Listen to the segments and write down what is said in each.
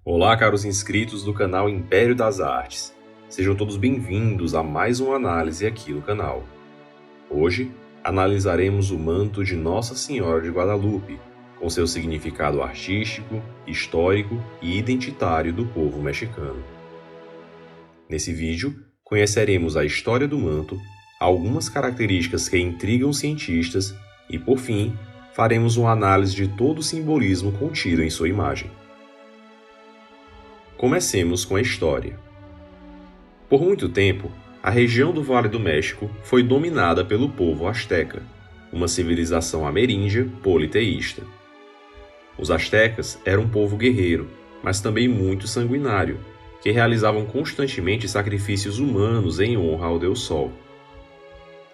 Olá, caros inscritos do canal Império das Artes. Sejam todos bem-vindos a mais uma análise aqui no canal. Hoje, analisaremos o manto de Nossa Senhora de Guadalupe, com seu significado artístico, histórico e identitário do povo mexicano. Nesse vídeo, conheceremos a história do manto, algumas características que intrigam cientistas e, por fim, faremos uma análise de todo o simbolismo contido em sua imagem. Comecemos com a história. Por muito tempo, a região do Vale do México foi dominada pelo povo asteca, uma civilização ameríndia politeísta. Os astecas eram um povo guerreiro, mas também muito sanguinário, que realizavam constantemente sacrifícios humanos em honra ao Deus Sol.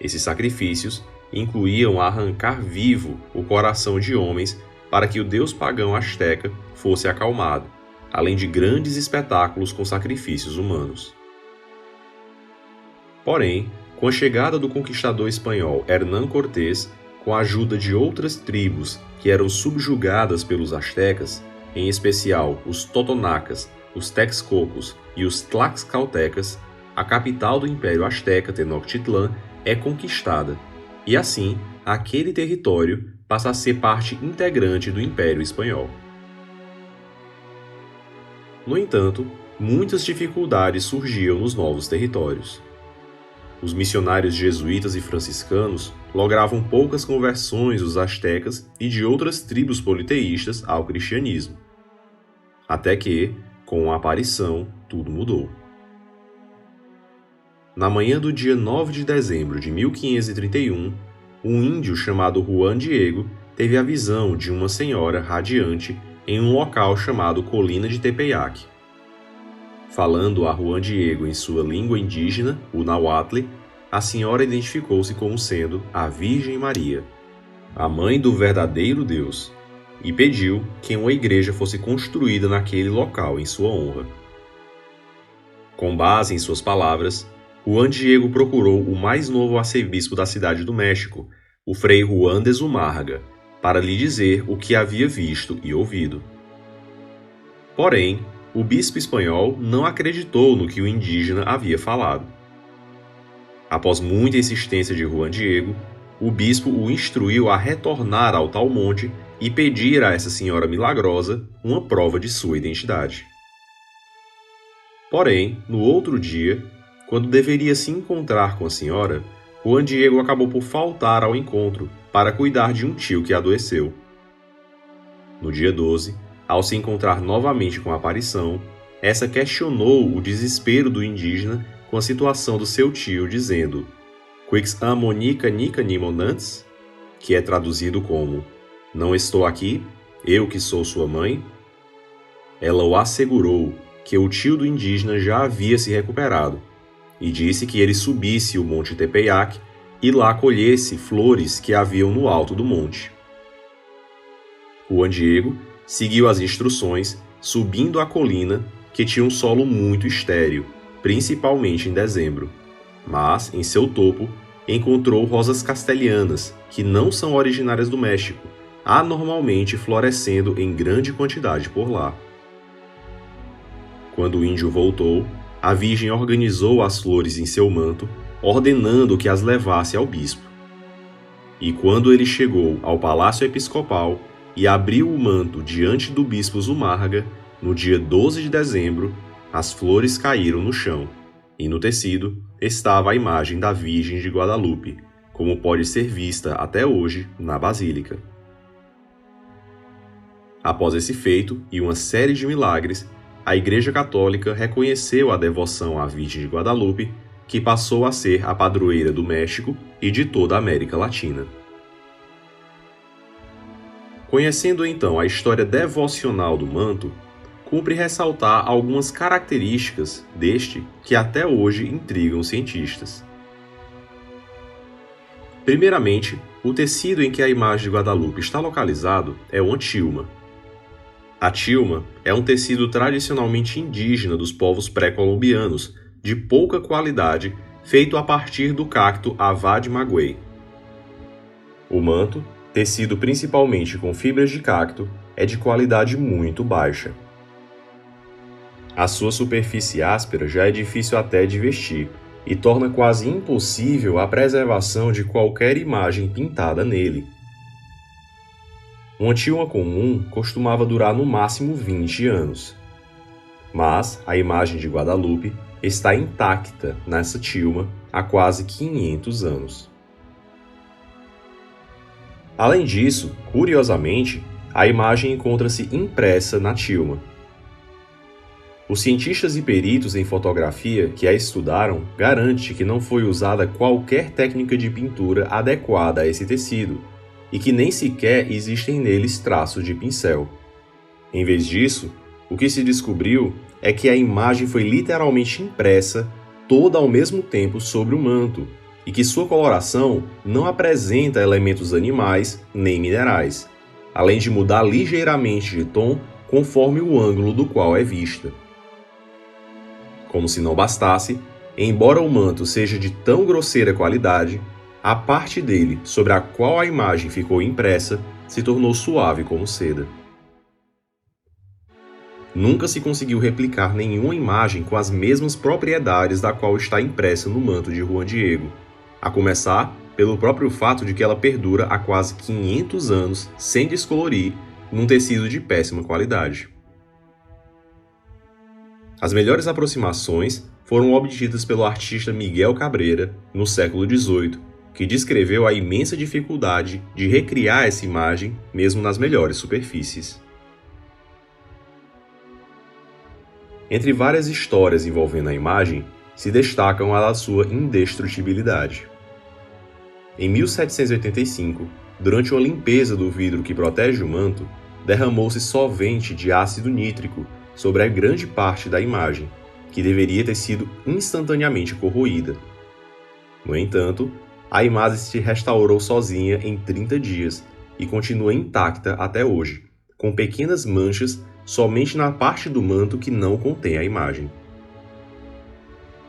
Esses sacrifícios incluíam arrancar vivo o coração de homens para que o deus pagão asteca fosse acalmado, além de grandes espetáculos com sacrifícios humanos. Porém, com a chegada do conquistador espanhol Hernán Cortés, com a ajuda de outras tribos que eram subjugadas pelos astecas, em especial os totonacas, os texcocos e os tlaxcaltecas, a capital do Império Azteca, Tenochtitlán, é conquistada, e assim, aquele território passa a ser parte integrante do Império Espanhol. No entanto, muitas dificuldades surgiam nos novos territórios. Os missionários jesuítas e franciscanos logravam poucas conversões dos astecas e de outras tribos politeístas ao cristianismo. Até que, com a aparição, tudo mudou. Na manhã do dia 9 de dezembro de 1531, um índio chamado Juan Diego teve a visão de uma senhora radiante em um local chamado Colina de Tepeyac. Falando a Juan Diego em sua língua indígena, o Nahuatl, a senhora identificou-se como sendo a Virgem Maria, a mãe do verdadeiro Deus, e pediu que uma igreja fosse construída naquele local em sua honra. Com base em suas palavras, Juan Diego procurou o mais novo arcebispo da cidade do México, o Frei Juan de Zumárraga, para lhe dizer o que havia visto e ouvido. Porém, o bispo espanhol não acreditou no que o indígena havia falado. Após muita insistência de Juan Diego, o bispo o instruiu a retornar ao tal monte e pedir a essa senhora milagrosa uma prova de sua identidade. Porém, no outro dia, quando deveria se encontrar com a senhora, Juan Diego acabou por faltar ao encontro para cuidar de um tio que adoeceu. No dia 12, ao se encontrar novamente com a aparição, essa questionou o desespero do indígena com a situação do seu tio, dizendo "Quix amonica nica nimonantes", que é traduzido como "Não estou aqui, eu que sou sua mãe?". Ela o assegurou que o tio do indígena já havia se recuperado e disse que ele subisse o Monte Tepeyac e lá colhesse flores que haviam no alto do monte. Juan Diego seguiu as instruções, subindo a colina, que tinha um solo muito estéril, principalmente em dezembro. Mas, em seu topo, encontrou rosas castelhanas, que não são originárias do México, anormalmente florescendo em grande quantidade por lá. Quando o índio voltou, a Virgem organizou as flores em seu manto, ordenando que as levasse ao bispo. E quando ele chegou ao palácio episcopal e abriu o manto diante do bispo Zumárraga, no dia 12 de dezembro, as flores caíram no chão, e no tecido estava a imagem da Virgem de Guadalupe, como pode ser vista até hoje na Basílica. Após esse feito e uma série de milagres, a Igreja Católica reconheceu a devoção à Virgem de Guadalupe, que passou a ser a padroeira do México e de toda a América Latina. Conhecendo então a história devocional do manto, cumpre ressaltar algumas características deste que até hoje intrigam os cientistas. Primeiramente, o tecido em que a imagem de Guadalupe está localizado é uma tilma. A tilma é um tecido tradicionalmente indígena dos povos pré-colombianos, de pouca qualidade, feito a partir do cacto Avad maguey. O manto, tecido principalmente com fibras de cacto, é de qualidade muito baixa. A sua superfície áspera já é difícil até de vestir e torna quase impossível a preservação de qualquer imagem pintada nele. Uma tilma comum costumava durar no máximo 20 anos. Mas a imagem de Guadalupe está intacta nessa tilma há quase 500 anos. Além disso, curiosamente, a imagem encontra-se impressa na tilma. Os cientistas e peritos em fotografia que a estudaram garantem que não foi usada qualquer técnica de pintura adequada a esse tecido e que nem sequer existem neles traços de pincel. Em vez disso, o que se descobriu é que a imagem foi literalmente impressa toda ao mesmo tempo sobre o manto e que sua coloração não apresenta elementos animais nem minerais, além de mudar ligeiramente de tom conforme o ângulo do qual é vista. Como se não bastasse, embora o manto seja de tão grosseira qualidade, a parte dele sobre a qual a imagem ficou impressa se tornou suave como seda. Nunca se conseguiu replicar nenhuma imagem com as mesmas propriedades da qual está impressa no manto de Juan Diego, a começar pelo próprio fato de que ela perdura há quase 500 anos sem descolorir num tecido de péssima qualidade. As melhores aproximações foram obtidas pelo artista Miguel Cabrera no século XVIII, que descreveu a imensa dificuldade de recriar essa imagem mesmo nas melhores superfícies. Entre várias histórias envolvendo a imagem, se destacam a da sua indestrutibilidade. Em 1785, durante uma limpeza do vidro que protege o manto, derramou-se solvente de ácido nítrico sobre a grande parte da imagem, que deveria ter sido instantaneamente corroída. No entanto, a imagem se restaurou sozinha em 30 dias e continua intacta até hoje, com pequenas manchas somente na parte do manto que não contém a imagem.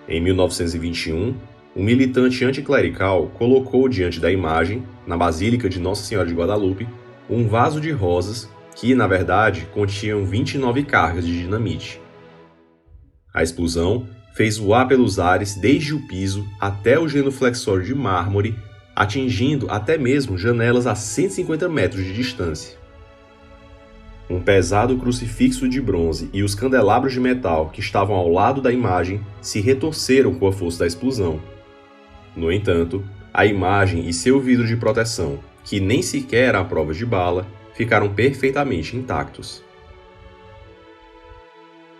Em 1921, um militante anticlerical colocou diante da imagem, na Basílica de Nossa Senhora de Guadalupe, um vaso de rosas que, na verdade, continham 29 cargas de dinamite. A explosão fez voar pelos ares desde o piso até o genuflexório de mármore, atingindo até mesmo janelas a 150 metros de distância. Um pesado crucifixo de bronze e os candelabros de metal que estavam ao lado da imagem se retorceram com a força da explosão. No entanto, a imagem e seu vidro de proteção, que nem sequer eram à prova de bala, ficaram perfeitamente intactos.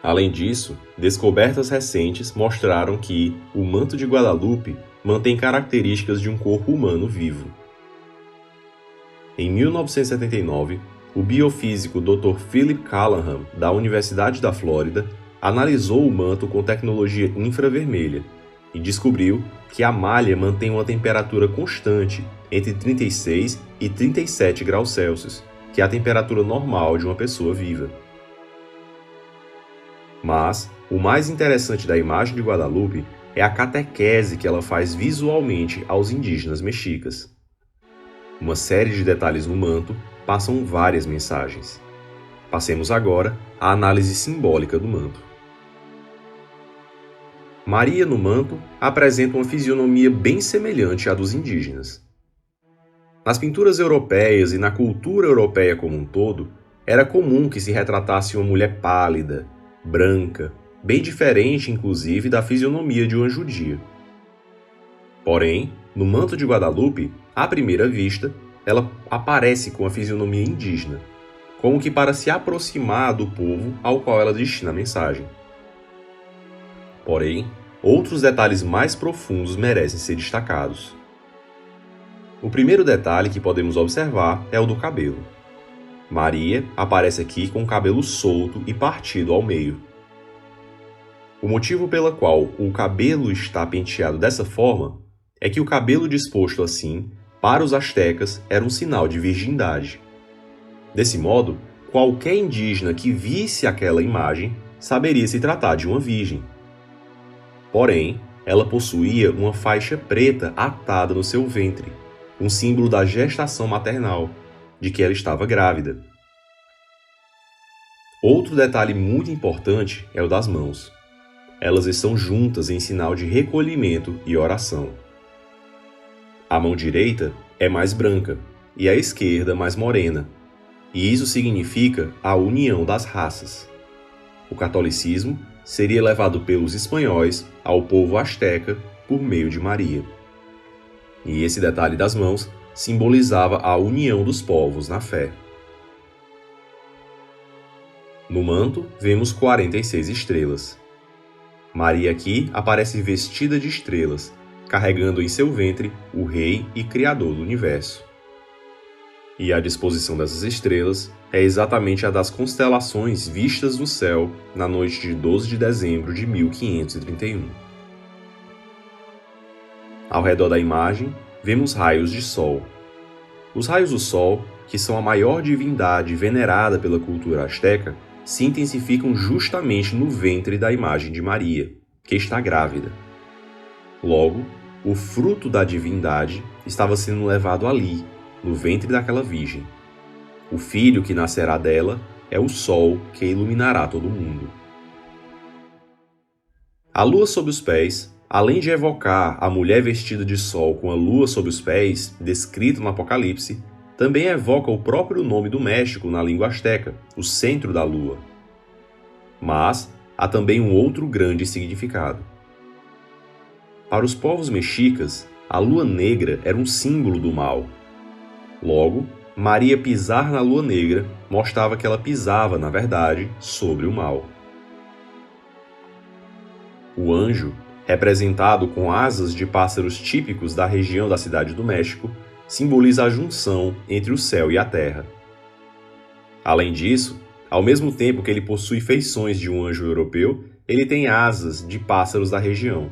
Além disso, descobertas recentes mostraram que o manto de Guadalupe mantém características de um corpo humano vivo. Em 1979, o biofísico Dr. Philip Callahan, da Universidade da Flórida, analisou o manto com tecnologia infravermelha e descobriu que a malha mantém uma temperatura constante entre 36 e 37 graus Celsius, que é a temperatura normal de uma pessoa viva. Mas o mais interessante da imagem de Guadalupe é a catequese que ela faz visualmente aos indígenas mexicas. Uma série de detalhes no manto passam várias mensagens. Passemos agora à análise simbólica do manto. Maria no manto apresenta uma fisionomia bem semelhante à dos indígenas. Nas pinturas europeias e na cultura europeia como um todo, era comum que se retratasse uma mulher pálida, branca, bem diferente inclusive da fisionomia de uma judia. Porém, no manto de Guadalupe, à primeira vista, ela aparece com a fisionomia indígena, como que para se aproximar do povo ao qual ela destina a mensagem. Porém, outros detalhes mais profundos merecem ser destacados. O primeiro detalhe que podemos observar é o do cabelo. Maria aparece aqui com o cabelo solto e partido ao meio. O motivo pelo qual o cabelo está penteado dessa forma é que o cabelo disposto assim, para os astecas, era um sinal de virgindade. Desse modo, qualquer indígena que visse aquela imagem saberia se tratar de uma virgem. Porém, ela possuía uma faixa preta atada no seu ventre, um símbolo da gestação maternal, de que ela estava grávida. Outro detalhe muito importante é o das mãos. Elas estão juntas em sinal de recolhimento e oração. A mão direita é mais branca e a esquerda mais morena, e isso significa a união das raças. O catolicismo seria levado pelos espanhóis ao povo asteca por meio de Maria. E esse detalhe das mãos simbolizava a união dos povos na fé. No manto, vemos 46 estrelas. Maria aqui aparece vestida de estrelas, carregando em seu ventre o Rei e Criador do Universo. E a disposição dessas estrelas é exatamente a das constelações vistas no céu na noite de 12 de dezembro de 1531. Ao redor da imagem, vemos raios de sol. Os raios do sol, que são a maior divindade venerada pela cultura asteca, se intensificam justamente no ventre da imagem de Maria, que está grávida. Logo, o fruto da divindade estava sendo levado ali, no ventre daquela virgem. O filho que nascerá dela é o sol que iluminará todo o mundo. A lua sob os pés, além de evocar a mulher vestida de sol com a lua sob os pés, descrita no Apocalipse, também evoca o próprio nome do México na língua asteca, o centro da lua. Mas há também um outro grande significado. Para os povos mexicas, a lua negra era um símbolo do mal. Logo, Maria pisar na lua negra mostrava que ela pisava, na verdade, sobre o mal. O anjo, representado com asas de pássaros típicos da região da Cidade do México, simboliza a junção entre o céu e a terra. Além disso, ao mesmo tempo que ele possui feições de um anjo europeu, ele tem asas de pássaros da região.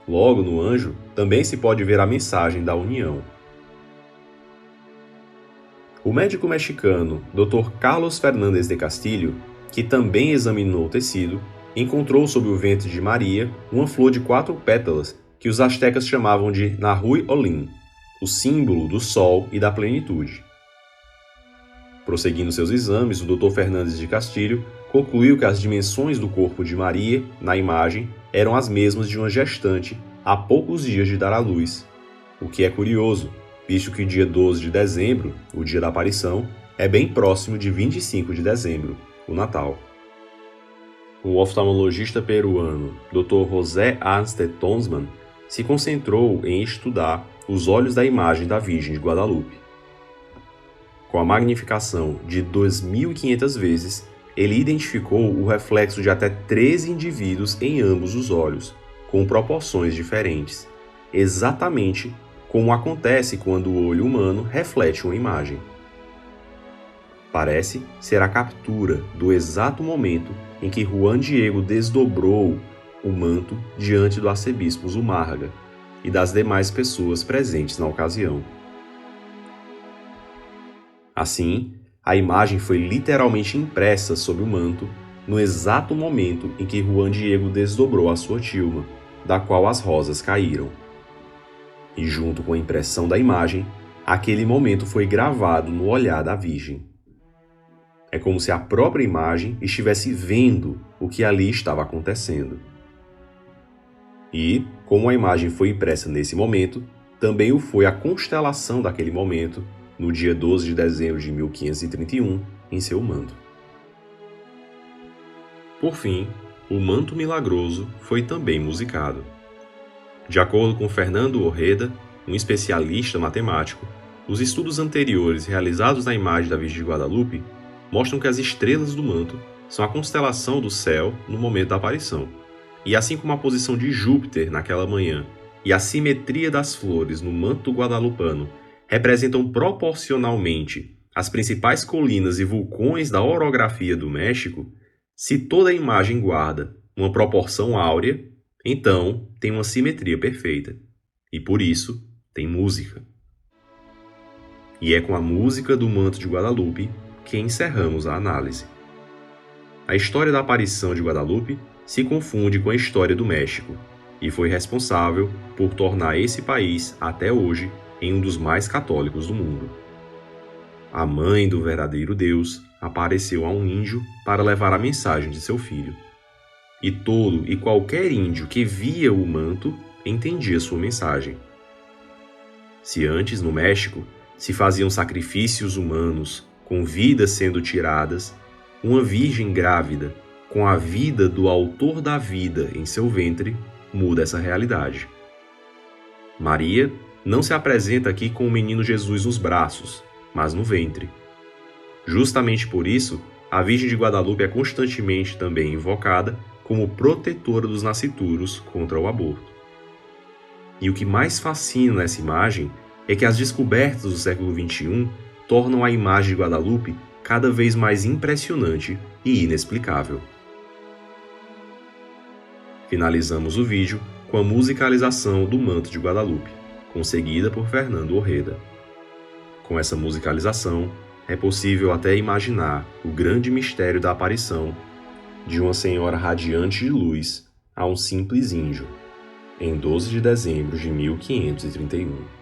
Logo, no anjo, também se pode ver a mensagem da união. O médico mexicano Dr. Carlos Fernández de Castillo, que também examinou o tecido, encontrou sob o ventre de Maria uma flor de 4 pétalas que os astecas chamavam de Nahui Olin, o símbolo do sol e da plenitude. Prosseguindo seus exames, o Dr. Fernandes de Castilho concluiu que as dimensões do corpo de Maria, na imagem, eram as mesmas de uma gestante há poucos dias de dar à luz, o que é curioso, visto que o dia 12 de dezembro, o dia da aparição, é bem próximo de 25 de dezembro, o Natal. O oftalmologista peruano Dr. José Arnstedt Tonsmann se concentrou em estudar os olhos da imagem da Virgem de Guadalupe. Com a magnificação de 2.500 vezes, ele identificou o reflexo de até 13 indivíduos em ambos os olhos, com proporções diferentes, exatamente como acontece quando o olho humano reflete uma imagem. Parece ser a captura do exato momento em que Juan Diego desdobrou o manto diante do arcebispo Zumárraga e das demais pessoas presentes na ocasião. Assim, a imagem foi literalmente impressa sobre o manto no exato momento em que Juan Diego desdobrou a sua tilma, da qual as rosas caíram. E junto com a impressão da imagem, aquele momento foi gravado no olhar da Virgem. É como se a própria imagem estivesse vendo o que ali estava acontecendo. E, como a imagem foi impressa nesse momento, também o foi a constelação daquele momento, no dia 12 de dezembro de 1531, em seu manto. Por fim, o manto milagroso foi também musicado. De acordo com Fernando Orreda, um especialista matemático, os estudos anteriores realizados na imagem da Virgem de Guadalupe mostram que as estrelas do manto são a constelação do céu no momento da aparição. E assim como a posição de Júpiter naquela manhã e a simetria das flores no manto guadalupano representam proporcionalmente as principais colinas e vulcões da orografia do México, se toda a imagem guarda uma proporção áurea, então tem uma simetria perfeita. E por isso tem música. E é com a música do manto de Guadalupe que encerramos a análise. A história da aparição de Guadalupe se confunde com a história do México e foi responsável por tornar esse país, até hoje, em um dos mais católicos do mundo. a mãe do verdadeiro Deus, apareceu a um índio para levar a mensagem de seu filho. E todo e qualquer índio que via o manto entendia sua mensagem. Se antes, no México, se faziam sacrifícios humanos com vidas sendo tiradas, uma virgem grávida, com a vida do autor da vida em seu ventre, muda essa realidade. Maria não se apresenta aqui com o menino Jesus nos braços, mas no ventre. Justamente por isso, a Virgem de Guadalupe é constantemente também invocada como protetora dos nascituros contra o aborto. E o que mais fascina nessa imagem é que as descobertas do século XXI tornam a imagem de Guadalupe cada vez mais impressionante e inexplicável. Finalizamos o vídeo com a musicalização do Manto de Guadalupe, conseguida por Fernando Orreda. Com essa musicalização, é possível até imaginar o grande mistério da aparição de uma senhora radiante de luz a um simples índio, em 12 de dezembro de 1531.